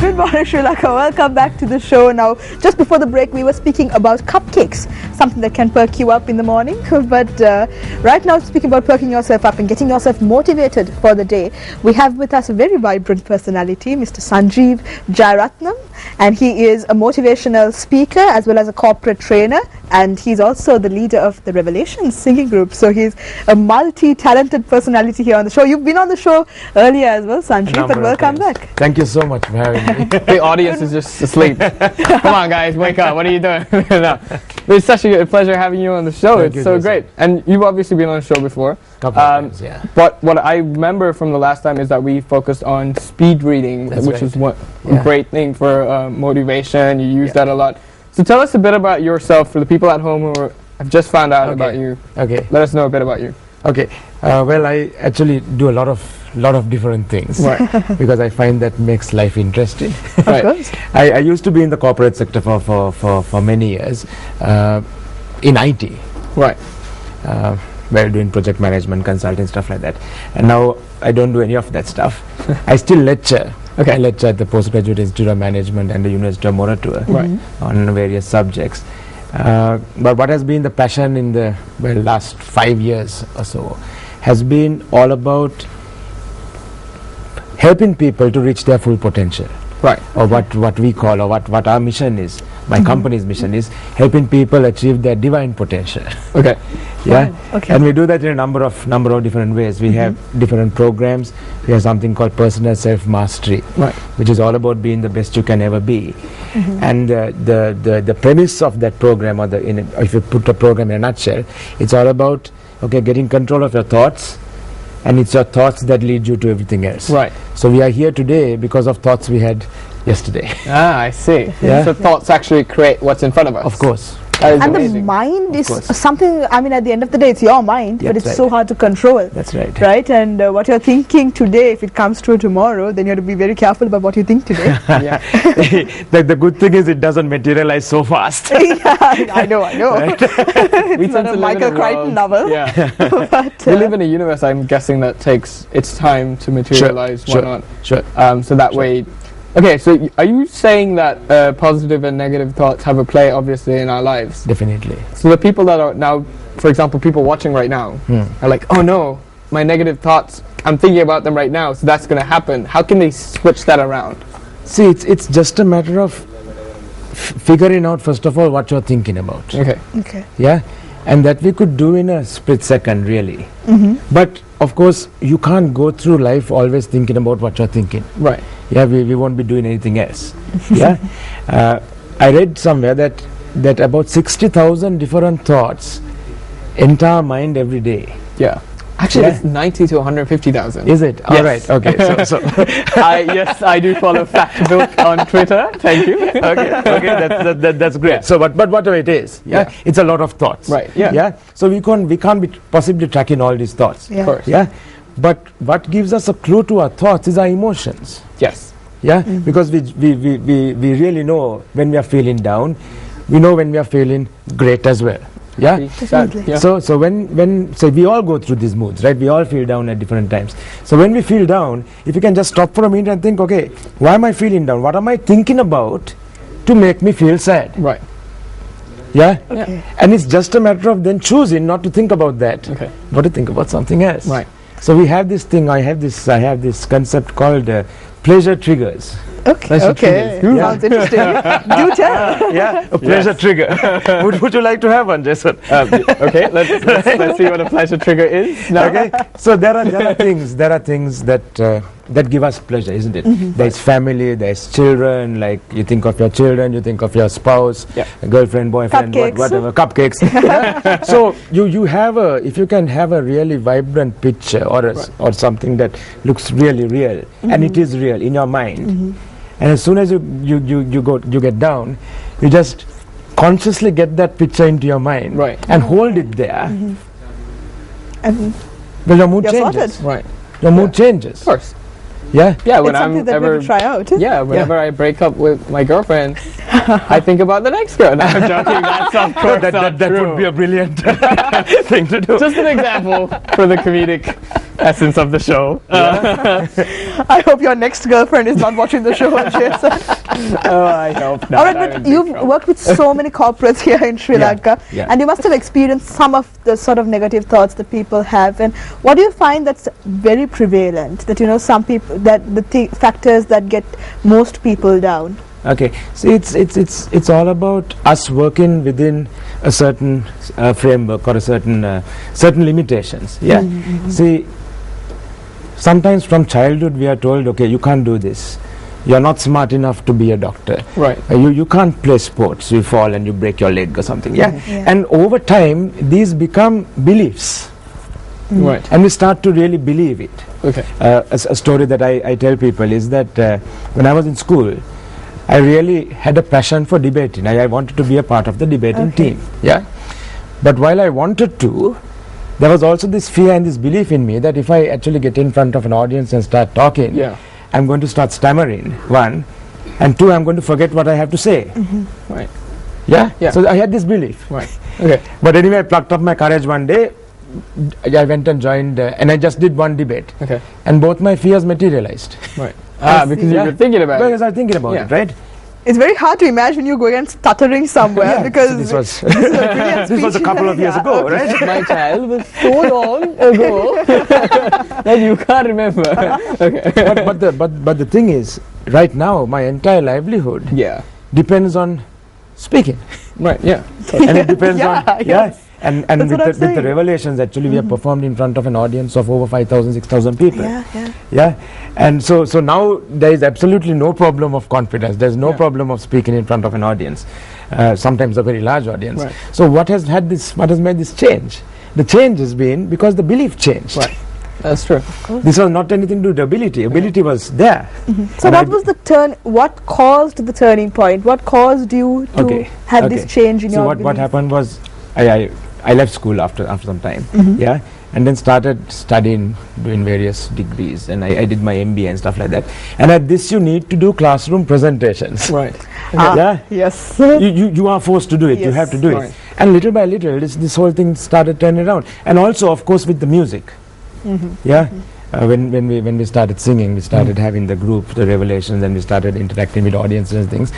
Good morning, Sri Lanka. Welcome back to the show. Now, just before the break, we were speaking about cupcakes, something that can perk you up in the morning. But right now, speaking about perking yourself up and getting yourself motivated for the day, we have with us a very vibrant personality, Mr. Sanjeev Jayaratnam, and he is a motivational speaker as well as a corporate trainer, and he's also the leader of the Revelations singing group. So he's a multi-talented personality here on the show. You've been on the show earlier as well, Sanjeev, but welcome back. Thank you so much for having me. The audience is just asleep. Come on, guys, wake up. What are you doing? No. It's such a pleasure having you on the show. Thank it's so great. And you've obviously been on the show before. Couple of times, yeah. But what I remember from the last time is that we focused on speed reading, which is a great thing for motivation. You use that a lot. So tell us a bit about yourself for the people at home who have just found out about you. Okay. Let us know a bit about you. Okay. Well, I actually do a lot of different things, because I find that makes life interesting. Of course. I used to be in the corporate sector for many years, in IT. Right. Where doing project management, consulting, stuff like that. And now I don't do any of that stuff. I still lecture. I lecture at the Postgraduate Institute of Management and the University of Moratuwa on various subjects. But what has been the passion in the last 5 years or so has been all about helping people to reach their full potential. Or what we call, or what our mission is, my company's mission is, helping people achieve their divine potential. And we do that in a number of different ways. We have different programs. We have something called personal self-mastery, which is all about being the best you can ever be. And the premise of that program, or if you put a program in a nutshell, it's all about getting control of your thoughts. And it's your thoughts that lead you to everything else. So we are here today because of thoughts we had yesterday. I see. So thoughts actually create what's in front of us. Of course. And amazing. The mind is something, I mean, at the end of the day, it's your mind, but it's so hard to control. That's right. Right? And what you're thinking today, if it comes true tomorrow, then you have to be very careful about what you think today. The good thing is it doesn't materialize so fast. I know. Right? We tend to Michael Crichton novel. But, we live in a universe, I'm guessing, that takes its time to materialize whatnot. So that way... Okay, so are you saying that positive and negative thoughts have a play, obviously, in our lives? Definitely. So the people that are now, for example, people watching right now, are like, oh no, my negative thoughts, I'm thinking about them right now, so that's going to happen. How can they switch that around? See, it's just a matter of figuring out, first of all, what you're thinking about. Yeah? And that we could do in a split second, really. But, of course, you can't go through life always thinking about what you're thinking. Yeah, we won't be doing anything else. I read somewhere that about 60,000 different thoughts enter our mind every day. Actually, it's 90 to 150,000. Is it? All right. Okay. So I do follow Factbook on Twitter. Thank you. Okay. That's great. So, but whatever it is, it's a lot of thoughts. So we can't be possibly tracking all these thoughts. Of course. But what gives us a clue to our thoughts is our emotions. Because we really know when we are feeling down. We know when we are feeling great as well. So when we all go through these moods, right? We all feel down at different times. So when we feel down, if you can just stop for a minute and think, okay, why am I feeling down? What am I thinking about to make me feel sad? And it's just a matter of then choosing not to think about that, but to think about something else. So we have this thing. I have this concept called pleasure triggers. Sounds interesting. Do tell. A pleasure trigger. Would you like to have one, Jason? Let's see what a pleasure trigger is. So there are things that give us pleasure, isn't it? There's family, there's children. Like you think of your children, you think of your spouse, girlfriend, boyfriend, whatever, cupcakes. So you have if you can have a really vibrant picture or something that looks really real, and it is real in your mind. And as soon as you get down, you just consciously get that picture into your mind and hold it there. And your mood changes. Your mood changes. Of course. It's something that we try out. Whenever I break up with my girlfriend, I think about the next girl. No, I'm joking. That's of course that would be a brilliant thing to do. Just an example for the comedic essence of the show. I hope your next girlfriend is not watching the show, Jason. Oh, I hope not. All right, but you've worked with so many corporates here in Sri Lanka, and you must have experienced some of the sort of negative thoughts that people have. And what do you find that's very prevalent? That some people, that the factors that get most people down. Okay, so it's all about us working within a certain framework or a certain limitations. Yeah. See, sometimes from childhood we are told, okay, you can't do this. You are not smart enough to be a doctor. Right. You can't play sports. You fall and you break your leg or something. Yeah. And over time, these become beliefs. Right. And we start to really believe it. Okay. A story that I tell people is that when I was in school, I really had a passion for debating. I wanted to be a part of the debating team. Yeah. But while I wanted to, there was also this fear and this belief in me that if I actually get in front of an audience and start talking, I'm going to start stammering, one, and two, I'm going to forget what I have to say. Right. Yeah? So I had this belief. Right. Okay. But anyway, I plucked up my courage one day. I went and joined, and I just did one debate. Okay. And both my fears materialized. Right. Because you were thinking about it. Because I was thinking about it, right? It's very hard to imagine you going and stuttering somewhere because so this was a couple of years ago, right? My child was so long ago that you can't remember. Okay. But the thing is, right now my entire livelihood depends on speaking. Right. Yeah. And it depends on And with the revelations, actually, we have performed in front of an audience of over 5,000, 6,000 people. Yeah. And so now there is absolutely no problem of confidence. There is no problem of speaking in front of an audience, sometimes a very large audience. Right. So what has made this change? The change has been because the belief changed. Right. That's true. This was not anything to do with ability. Ability was there. So what caused the turning point? What caused you to have this change in your belief? So what happened was, I left school after some time, and then started studying, doing various degrees, and I did my MBA and stuff like that. And at this, you need to do classroom presentations. Right. Yes. You are forced to do it. You have to do it. And little by little, this whole thing started turning around. And also, of course, with the music. When we started singing, we started having the group, the revelations, and we started interacting with audiences and things.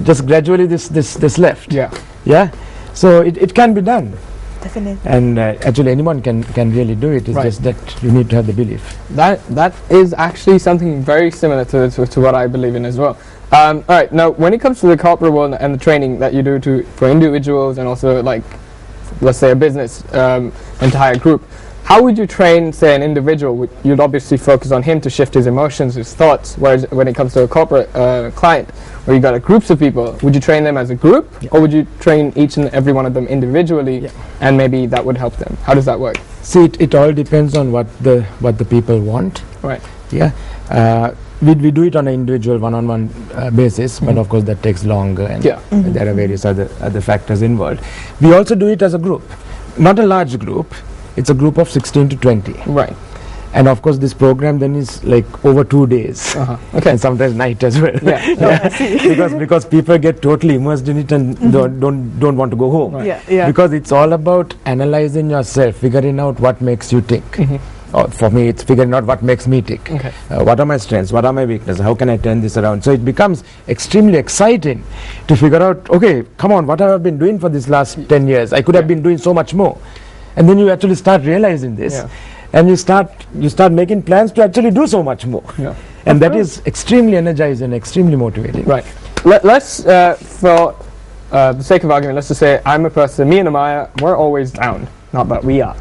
Just gradually, this left. Yeah. So it can be done. Definitely. And actually anyone can really do it. It's just that you need to have the belief. That is actually something very similar to what I believe in as well. All right, now when it comes to the corporate world and the training that you do for individuals and also like, let's say a business entire group, how would you train, say, an individual? You'd obviously focus on him to shift his emotions, his thoughts, whereas when it comes to a corporate client, where you got groups of people, would you train them as a group, or would you train each and every one of them individually, and maybe that would help them? How does that work? See, it all depends on what the people want. Right. Yeah. We do it on an individual one-on-one basis, but of course that takes longer, and there are various other factors involved. We also do it as a group, not a large group. It's a group of 16 to 20. Right. And of course this program then is like over 2 days. Okay. And sometimes night as well. Because people get totally immersed in it and don't want to go home. Right. Because it's all about analyzing yourself, figuring out what makes you tick. For me, it's figuring out what makes me tick. What are my strengths? What are my weaknesses? How can I turn this around? So it becomes extremely exciting to figure out, okay, come on, what have I been doing for this last 10 years? I could have been doing so much more. And then you actually start realizing this, and you start making plans to actually do so much more. And that is extremely energizing, extremely motivating. Right. Let's, for the sake of argument, let's just say I'm a person, me and Amaya, we're always down. Not that we are.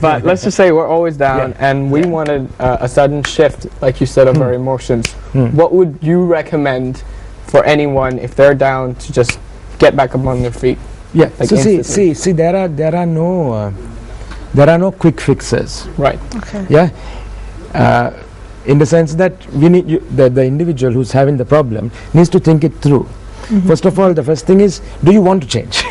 But let's just say we're always down, and we wanted a sudden shift, like you said, of our emotions. What would you recommend for anyone if they're down to just get back up on their feet? Yeah. Like so see, there are no quick fixes. Right. Okay. Yeah. In the sense that we need the individual who's having the problem needs to think it through. First of all, the first thing is, do you want to change?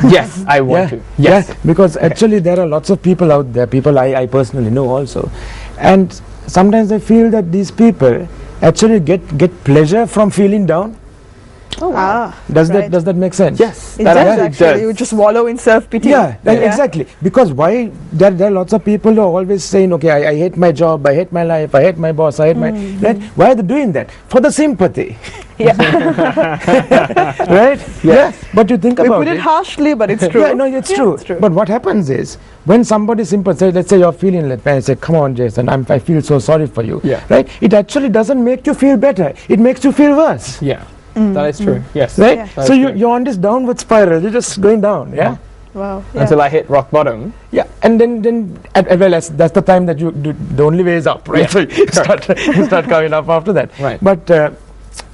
Yes, I want to. Yes. Yeah, because actually there are lots of people out there, people I personally know also, and sometimes I feel that these people actually get pleasure from feeling down. Oh, wow. Does that make sense? Yes, It that does actually actually. does. You just wallow in self-pity. Yeah, exactly. Because why? There are lots of people who are always saying, okay, I hate my job, I hate my life, I hate my boss, I hate my... Right? Why are they doing that? For the sympathy. Yeah. Right? Yeah. But you think We about put it it. harshly, but it's true. Yeah, no, it's true. It's true. But what happens is, when somebody sympathizes, let's say you're feeling like pain, say, come on, Jason, I feel so sorry for you. Yeah. Right? It actually doesn't make you feel better. It makes you feel worse. Yeah, that is true. Yes. Right? Yeah. That So is true. you're on this downward spiral. You're just going down. Yeah. Wow. Yeah. Until I hit rock bottom. Yeah, and then that's the time that you do, the only way is up, right? Yeah. So you start coming up after that. Right. But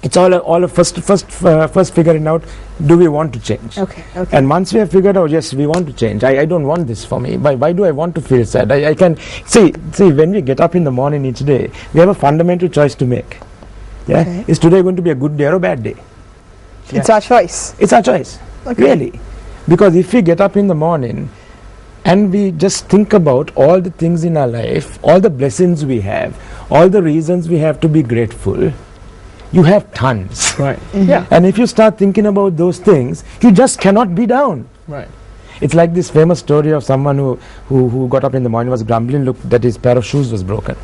it's all first figuring out, do we want to change? Okay. And once we have figured out, yes, we want to change. I don't want this for me. Why do I want to feel sad? I can see when we get up in the morning each day, we have a fundamental choice to make. Yeah, Okay. is today going to be a good day or a bad day? It's our choice. It's our choice, Okay. really. Because if we get up in the morning and we just think about all the things in our life, all the blessings we have, all the reasons we have to be grateful, you have tons. Right. Yeah. And if you start thinking about those things, you just cannot be down. Right. It's like this famous story of someone who got up in the morning, was grumbling, looked that his pair of shoes was broken.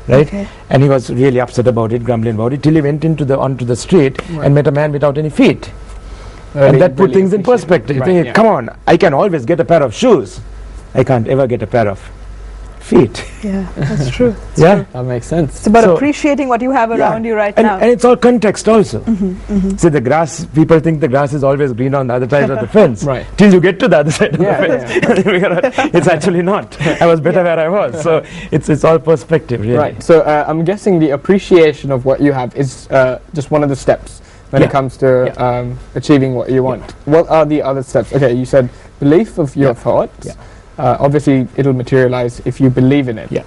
Right? Okay. And he was really upset about it, grumbling about it, till he went onto the street and met a man without any feet. And that put things in perspective. Right, Thinking, yeah. come on, I can always get a pair of shoes. I can't ever get a pair of feet. Yeah, that's true. Yeah. That makes sense. It's about So- appreciating what you have around you right and, now. and it's all context also. See, the grass, people think the grass is always green on the other side of the fence. Right. Till you get to the other side of Yeah, the fence. It's actually not. I was better where I was. So it's all perspective, really. Right. So I'm guessing the appreciation of what you have is just one of the steps when it comes to achieving what you want. What are the other steps? Okay, you said belief of your thoughts. Yeah. Obviously, it'll materialize if you believe in it. Yeah.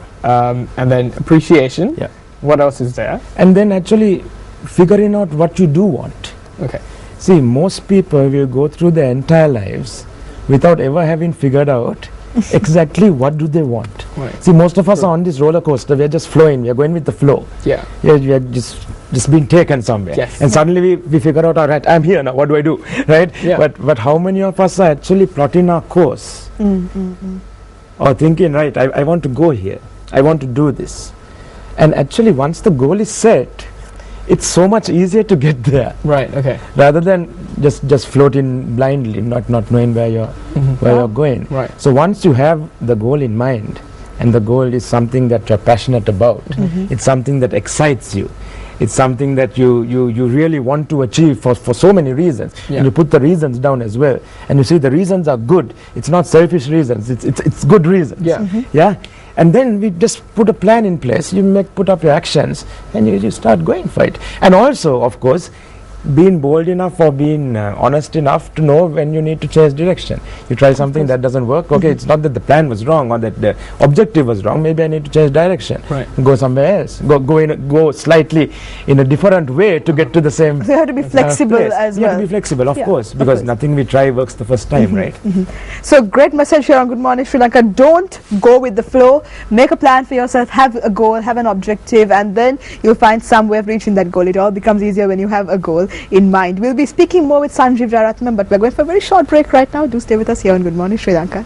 And then appreciation. Yeah. What else is there? And then actually figuring out what you do want. Okay. See, most people will go through their entire lives without ever having figured out exactly what do they want. Right. See, most of us are on this roller coaster. We are just flowing. We are going with the flow. Yeah. We are just being taken somewhere. Yes. And suddenly we figure out, all right, I'm here now. What do I do? Right? Yeah. But how many of us are actually plotting our course? Or thinking, right, I want to go here. I want to do this. And actually, once the goal is set, it's so much easier to get there. Right. Okay. Rather than just floating blindly, not knowing where you're going. Right. So once you have the goal in mind, and the goal is something that you're passionate about, it's something that excites you, it's something that you really want to achieve for so many reasons, and you put the reasons down as well, and you see the reasons are good. It's not selfish reasons, it's good reasons. Yeah. And then we just put a plan in place. You put up your actions, and you start going for it. And also, of course, being bold enough or being honest enough to know when you need to change direction. You try something that doesn't work. Okay, it's not that the plan was wrong or that the objective was wrong. Maybe I need to change direction. Right. Go somewhere else. Go slightly in a different way to get to the same. So you have to be flexible place. as You well. have to be flexible, of Yeah, course, of because course. nothing we try works the first time, right? So great message here on Good Morning Sri Lanka. Don't go with the flow. Make a plan for yourself. Have a goal. Have an objective, and then you'll find some way of reaching that goal. It all becomes easier when you have a goal in mind. We'll be speaking more with Sanjeev Jayaratnam, but we're going for a very short break right now. Do stay with us here on Good Morning Sri Lanka.